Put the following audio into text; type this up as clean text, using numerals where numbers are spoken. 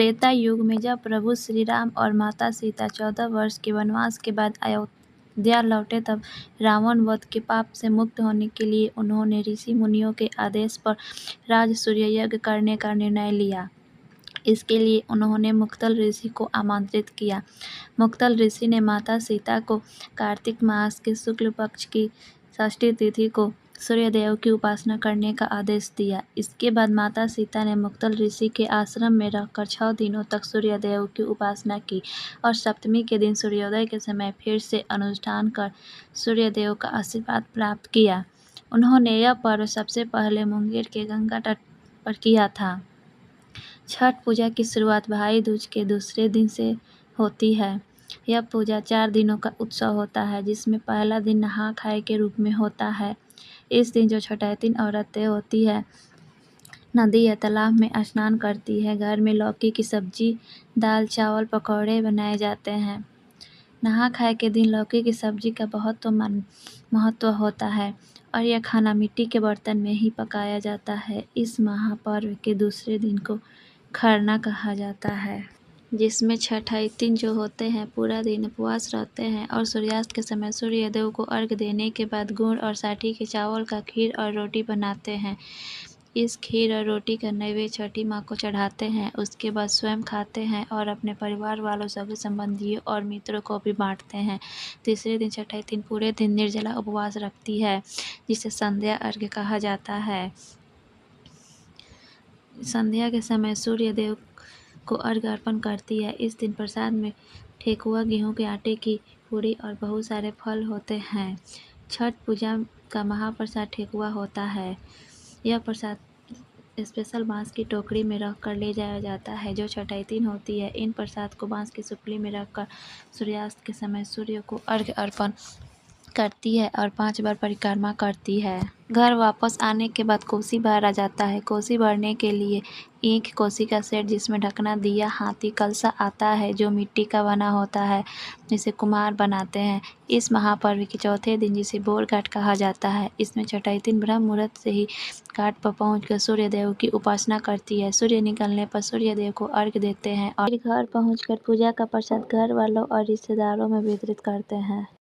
त्रेता युग में जब प्रभु श्री राम और माता सीता 14 वर्ष के वनवास के बाद अयोध्या लौटे, तब रावण वध के पाप से मुक्त होने के लिए उन्होंने ऋषि मुनियों के आदेश पर राजसूय यज्ञ करने का निर्णय लिया। इसके लिए उन्होंने मुक्तल ऋषि को आमंत्रित किया। मुक्तल ऋषि ने माता सीता को कार्तिक मास के शुक्ल पक्ष की षष्ठी तिथि को सूर्यदेव की उपासना करने का आदेश दिया। इसके बाद माता सीता ने मुक्तल ऋषि के आश्रम में रहकर 6 दिनों तक सूर्यदेव की उपासना की और सप्तमी के दिन सूर्योदय के समय फिर से अनुष्ठान कर सूर्यदेव का आशीर्वाद प्राप्त किया। उन्होंने यह पर्व सबसे पहले मुंगेर के गंगा तट पर किया था। छठ पूजा की शुरुआत भाई दूज के दूसरे दिन से होती है। यह पूजा 4 दिनों का उत्सव होता है, जिसमें पहला दिन नहा खाए के रूप में होता है। इस दिन जो छठैतिन औरतें होती है, नदी या तालाब में स्नान करती है। घर में लौकी की सब्जी, दाल, चावल, पकौड़े बनाए जाते हैं। नहा खाए के दिन लौकी की सब्जी का बहुत महत्व होता है और यह खाना मिट्टी के बर्तन में ही पकाया जाता है। इस महापर्व के दूसरे दिन को खरना कहा जाता है, जिसमें छठैतिन जो होते हैं पूरा दिन उपवास रहते हैं और सूर्यास्त के समय सूर्यदेव को अर्घ्य देने के बाद गुड़ और साठी के चावल का खीर और रोटी बनाते हैं। इस खीर और रोटी का नैवेद्य छठी माँ को चढ़ाते हैं। उसके बाद स्वयं खाते हैं और अपने परिवार वालों, सगे संबंधियों और मित्रों को भी बांटते हैं। तीसरे दिन छठैतिन पूरे दिन निर्जला उपवास रखती है, जिसे संध्या अर्घ्य कहा जाता है। संध्या के समय सूर्यदेव को अर्घ्य अर्पण करती है। इस दिन प्रसाद में ठेकुआ, गेहूं के आटे की पूरी और बहुत सारे फल होते हैं। छठ पूजा का महाप्रसाद ठेकुआ होता है। यह प्रसाद स्पेशल बांस की टोकरी में रखकर ले जाया जाता है। जो छठैतिन होती है, इन प्रसाद को बांस की सुपली में रखकर सूर्यास्त के समय सूर्य को अर्घ्य अर्पण करती है और 5 बार परिक्रमा करती है। घर वापस आने के बाद कोसी भरा जाता है। कोसी भरने के लिए ईंख, कोसी का सेट जिसमें ढकना, दिया, हाथी, कलसा आता है जो मिट्टी का बना होता है, जिसे कुम्हार बनाते हैं। इस महापर्व के चौथे दिन, जिसे बोर घाट कहा जाता है, इसमें छठैतिन ब्रह्म मुहूर्त से ही घाट पर पहुंचकर सूर्यदेव की उपासना करती है। सूर्य निकलने पर सूर्यदेव को अर्घ्य देते हैं और घर पहुंचकर पूजा का प्रसाद घर वालों और रिश्तेदारों में वितरित करते हैं।